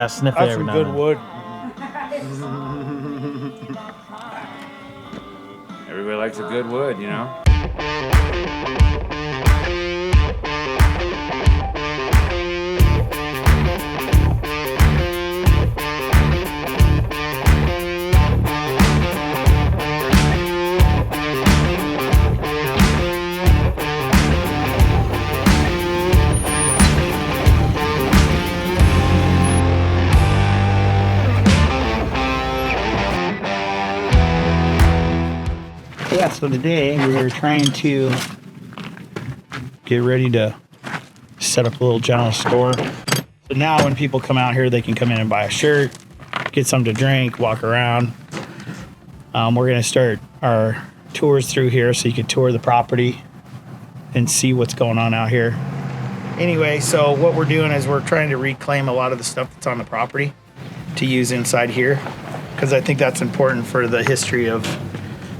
I sniff it That's every some now good and wood. Everybody likes a good wood, you know? Yeah, so today we're trying to get ready to set up a little general store. So now when people come out here, they can come in and buy a shirt, get something to drink, walk around. We're going to start our tours through here so you can tour the property and see what's going on out here. Anyway, so what we're doing is we're trying to reclaim a lot of the stuff that's on the property to use inside here, because I think that's important for the history of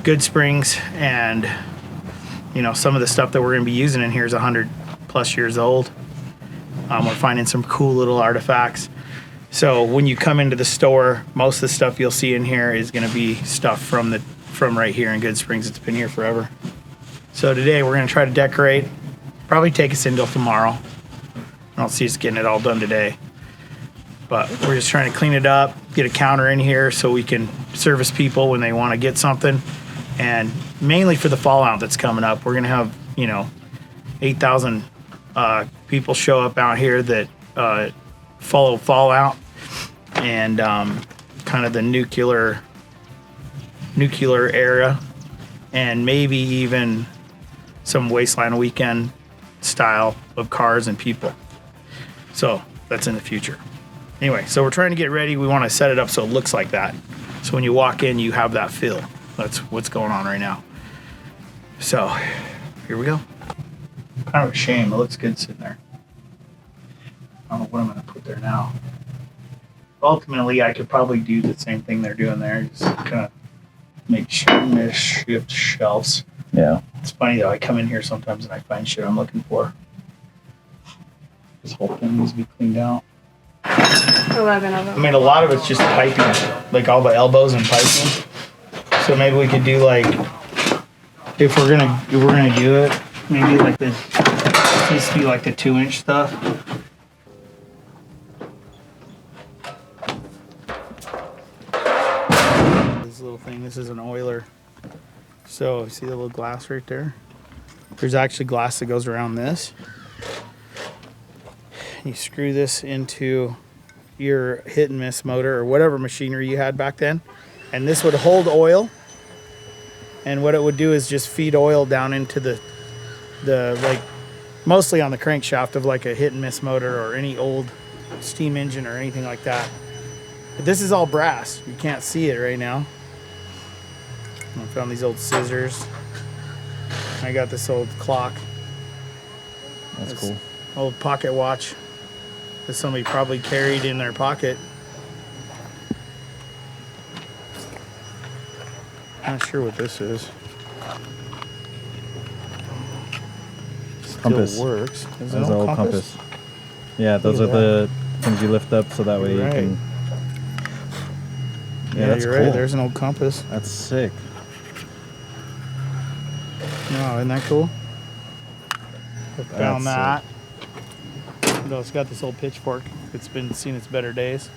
Goodsprings, and you know, some of the stuff that we're going to be using in here is 100+ years old. We're finding some cool little artifacts. So when you come into the store, most of the stuff you'll see in here is going to be stuff from right here in Goodsprings. It's been here forever. So today we're going to try to decorate. Probably take us until tomorrow. I don't see us getting it all done today, but we're just trying to clean it up, get a counter in here so we can service people when they want to get something. And mainly for the fallout that's coming up, we're going to have, 8,000 people show up out here that follow fallout and kind of the nuclear era, and maybe even some wasteland weekend style of cars and people. So that's in the future. Anyway, so we're trying to get ready. We want to set it up so it looks like that. So when you walk in, you have that feel. That's what's going on right now. So here we go. Kind of a shame. It looks good sitting there. I don't know what I'm going to put there now. Ultimately, I could probably do the same thing they're doing there. Just kind of make shift shelves. Yeah. It's funny though. I come in here sometimes and I find shit I'm looking for. This whole thing needs to be cleaned out. 11 of them. I mean, a lot of it's just piping, like all the elbows and piping. So maybe we could do like, if we're gonna do it, maybe like this needs to be like the 2-inch stuff. This little thing, this is an oiler. So see the little glass right there? There's actually glass that goes around this. You screw this into your hit and miss motor or whatever machinery you had back then, and this would hold oil, and what it would do is just feed oil down into the like, mostly on the crankshaft of like a hit and miss motor or any old steam engine or anything like that. But this is all brass. You can't see it right now. I found these old scissors. I got this old clock. That's cool. Old pocket watch that somebody probably carried in their pocket. Not sure what this is. Compass. Still works. Is it That's an an old old compass? Yeah, those are the things you lift up so that way you Right. can. Yeah, that's you're cool. right. There's an old compass. That's sick. No, isn't that cool? I found That's that. No, it's got this old pitchfork. It's been seen its better days.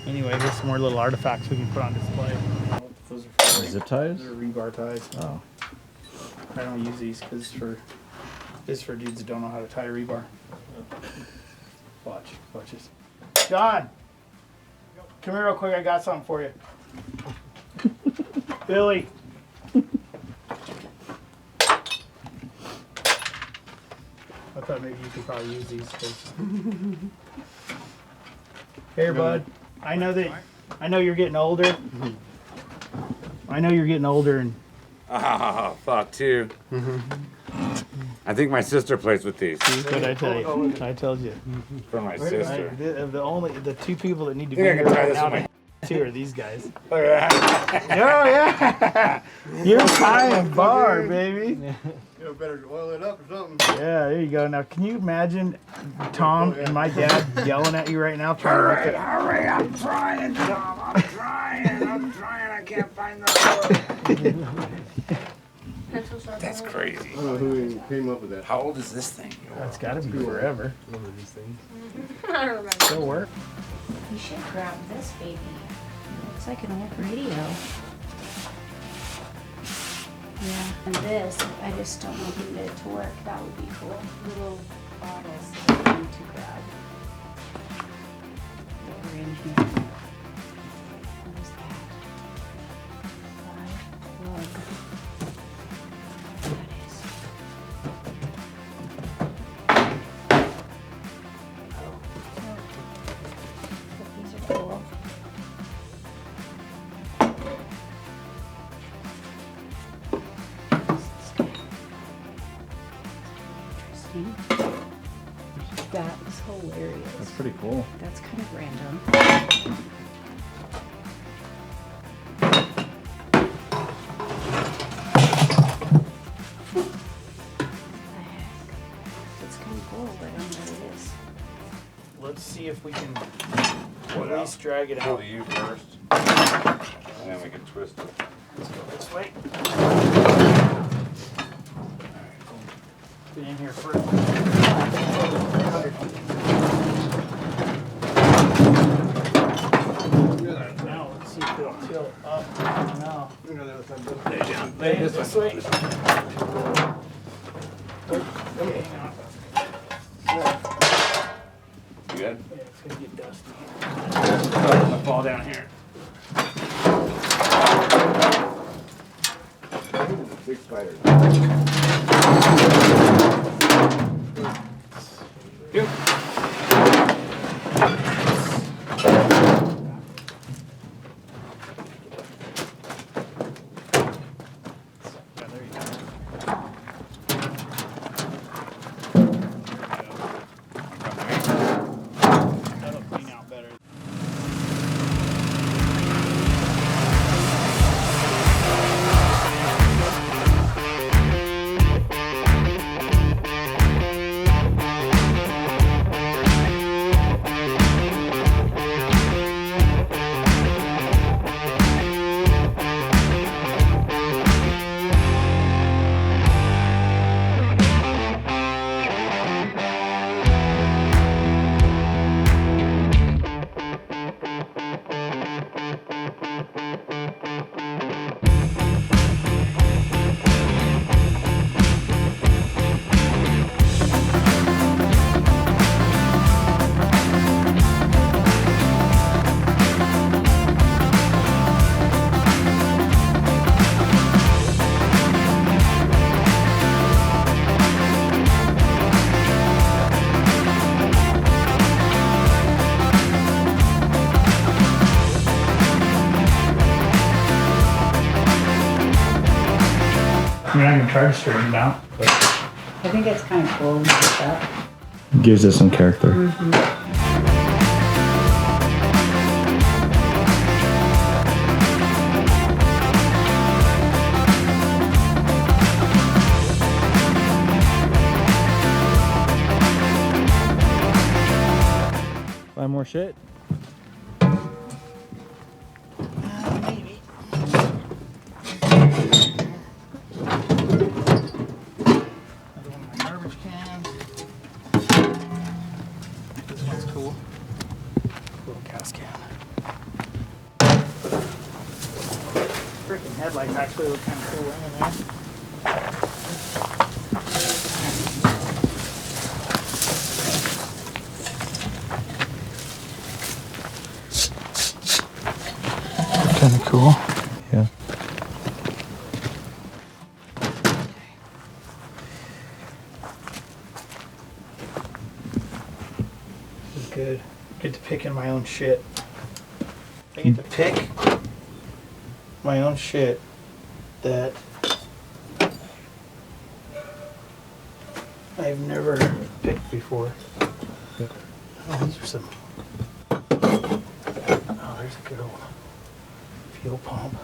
Anyway, here's some more little artifacts we can put on display. Those are for Zip ties? They're rebar ties. Oh. I don't use these because it's for dudes that don't know how to tie rebar. Watch this. John, come here real quick. I got something for you. Billy. I thought maybe you could probably use these. Here, bud. I know you're getting older. I know you're getting older, and Oh, fuck, too. I think my sister plays with these. what did I tell you? I told you. For my sister. The two people that need to I be think I here can tie right this now with two are these guys. Oh, yeah. Oh yeah, you're high and bar, baby. Yeah, We better oil it up or something. Yeah, there you go. Now, can you imagine Tom and my dad yelling at you right now? Trying to Hurry, I'm trying, Tom. I'm trying. I can't find the That's crazy. I don't know who came up with that. How old is this thing? That's got to be forever. One of these things. I don't remember. Still work. You should grab this baby. It looks like an old radio. Yeah, and this, I just don't know if we get it to work. That would be cool. Little bottles that we need to grab. Over in here. What is that? 5 plug. That is. But these are cool. Interesting. That is hilarious. That's pretty cool. That's kind of random. What the heck? It's kind of cool, but I don't know what it is. Let's see if we can at least drag it Go out. to you first. And then we can twist it. Let's go this way. Get in here first. Now let's see if it'll tilt up. No. Lay it this way. Okay, hang on. You good? Yeah, it's gonna get dusty. I'm gonna fall down here. Big spider. Yep. Yeah, there you go. That'll clean out better. I mean, I can try to straighten it out, but I think it's kind of cool and stuff. Gives it some character. Buy more shit? maybe. Another one of my garbage cans. This one's cool. Little gas can. Freaking headlights actually look kind of cool in there. Kind of cool. Yeah. This is good. Get to pick in my own shit. I get to pick my own shit that I've never picked before. Oh, these are some. Oh, there's a good old fuel pump.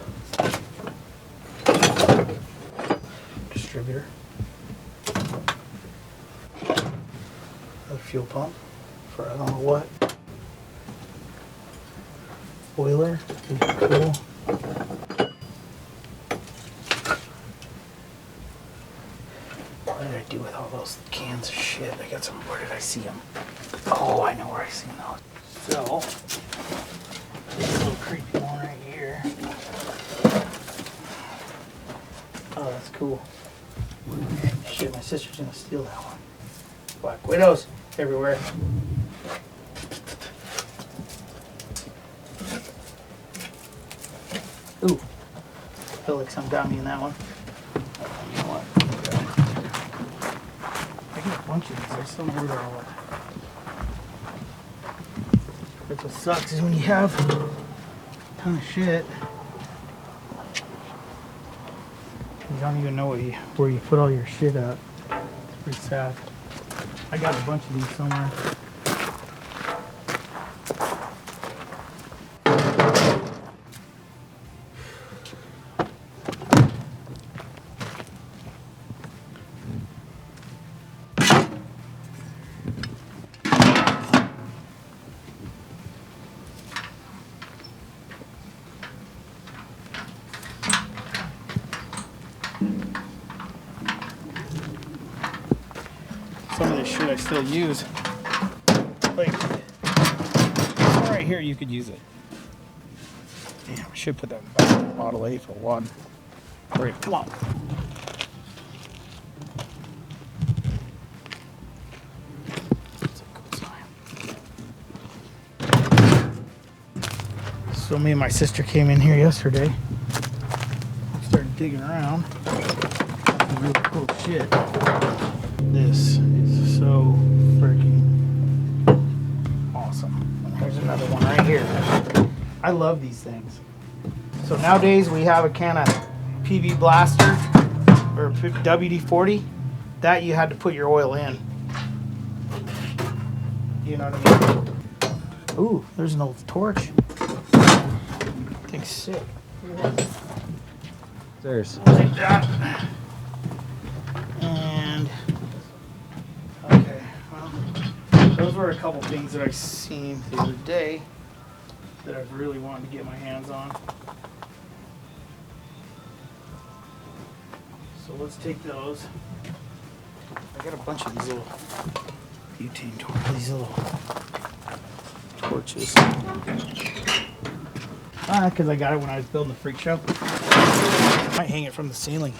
Distributor. fuel pump for I don't know what. Boiler, cool. What did I do with all those cans of shit? I got some. Where did I see them? Oh, I know where I seen those. So, this little creepy one right here. Oh, that's cool. Shit, my sister's gonna steal that one. Black widows everywhere. Ooh, feel like some got me in that one. You know what? I got a bunch of these. I still know where they're all at. That's what sucks is when you have a ton of shit. You don't even know where you put all your shit at. It's pretty sad. I got a bunch of these somewhere. Some of this shit I still use. Like, this one right here, you could use it. Damn, I should put that back in Model A for one. Hurry, come on. That's a good sign. So me and my sister came in here yesterday. Started digging around. Some really cool shit. This is so freaking awesome. And here's another one right here. I love these things. So nowadays we have a can of PV Blaster or WD-40 that you had to put your oil in. You know what I mean? Ooh, there's an old torch. Thing's sick. There's. Like that. And okay, well, those were a couple things that I seen the other day that I was really wanting to get my hands on. So let's take those. I got a bunch of these little butane torches, these little torches. Because I got it when I was building the freak show. I might hang it from the ceiling.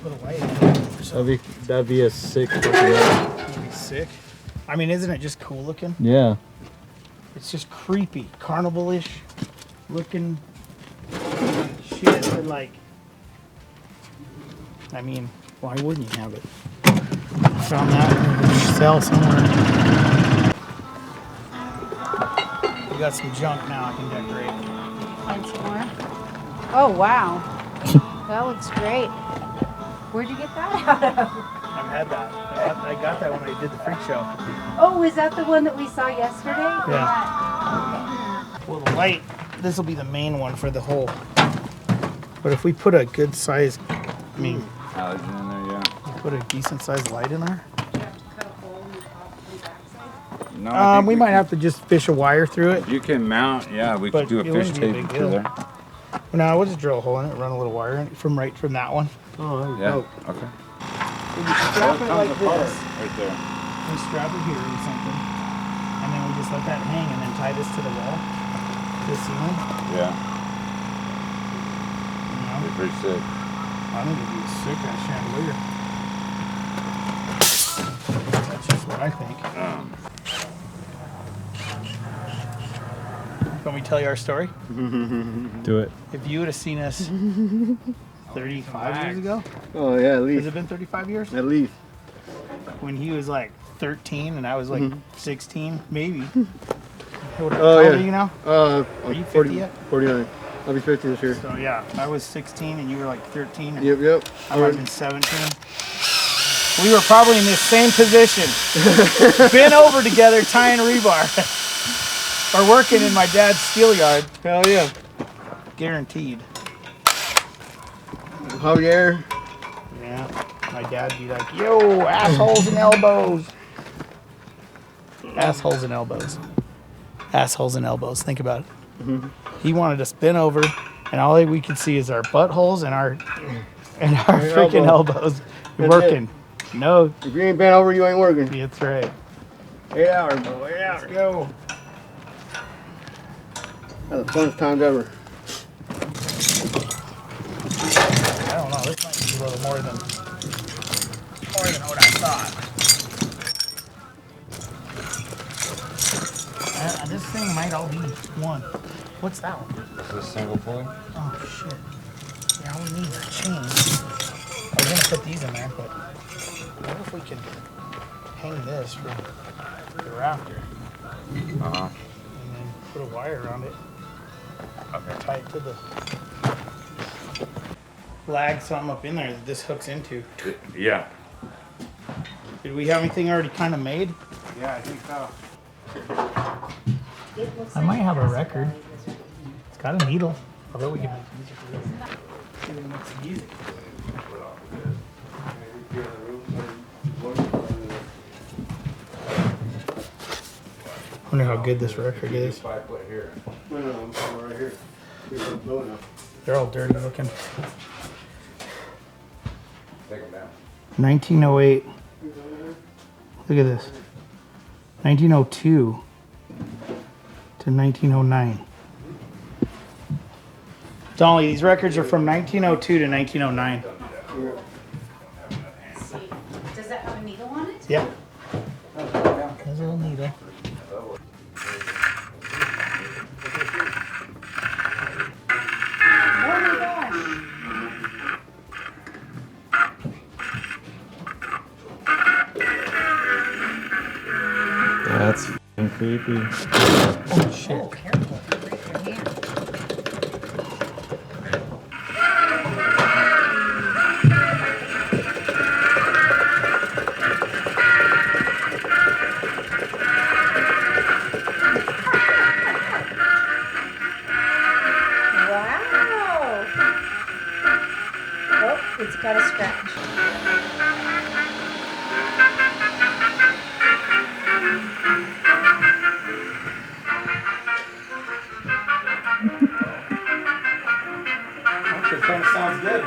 Put a light in it. That'd be a sick looking. That'd be sick. I mean, isn't it just cool looking? Yeah. It's just creepy, carnival-ish looking shit. But like, I mean, why wouldn't you have it? I found that to sell somewhere. We got some junk now I can decorate. Find some more. Oh, wow. That looks great. Where'd you get that out of? I've had that. I got that when I did the freak show. Oh, is that the one that we saw yesterday? Yeah. Well, the light, this will be the main one for the hole. But if we put a good size, I mean, Halogen in there, yeah. put a decent sized light in there. No, I think We might have to just fish a wire through it. You can mount, yeah. We But could do a it fish wouldn't be a tape big to deal. there. No, we'll just drill a hole in it, run a little wire in it from that one. Oh, Yeah. dope. Okay. We strap it like this. Right there. We strap it here or something, and then we just let that hang, and then tie this to the wall, to the ceiling. Yeah. You know? Be pretty sick. I think it'd be a sick ass chandelier. That's just what I think. Let me tell you our story. Do it. If you would have seen us 35 years ago, Oh, yeah, at has least. it been 35 years? At least. When he was like 13 and I was like 16, maybe. How Oh, old yeah. are you now? Are you 50 yet? 49. I'll be 50 this year. So yeah, I was 16 and you were like 13. And Yep. I might have been 17. We were probably in this same position, bent over together tying rebar, or working in my dad's steel yard. Hell yeah. Guaranteed. Javier. Yeah, my dad'd be like, "Yo, assholes and elbows." assholes and elbows. Assholes and elbows. Think about it. He wanted to spin over, and all we could see is our buttholes and our freaking elbows working. No, If you ain't bent over, you ain't working. that's right. 8 hours, bro. 8 hours. Go. That's the funnest times ever. I don't know. This might be a little more than what I thought. This thing might all be one. What's that one? Is this single pulley? Oh shit. Yeah, we need a chain. I was gonna put these in there, but what if we could hang this from the rafter Uh-huh. and then put a wire around it, Okay. tie it to the lag something up in there that this hooks into. Yeah. Did we have anything already kind of made? Yeah, I think so. I might have a record. It's got a needle. I bet we can make music with this. See if we can make some music. I wonder how good this record is. 5 foot here. No, I'm right here. You're low enough. They're all dirty looking. Take them down. 1908. Look at this. 1902 to 1909. Dolly, these records are from 1902 to 1909. Does that have a needle on it? Yeah. There's a little needle. Oh my gosh. That's f***ing creepy. Oh shit. Oh, careful. Break your hand. Wow. Oh, it's got a scratch. Actually, kind of sounds good.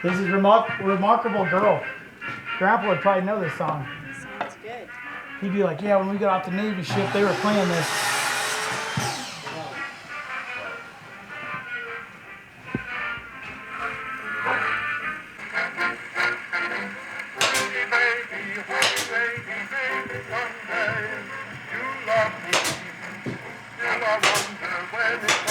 This is Remarkable Girl. Grandpa would probably know this song. Sounds good. He'd be like, yeah, when we got off the Navy ship, they were playing this. You love me, still I wonder where it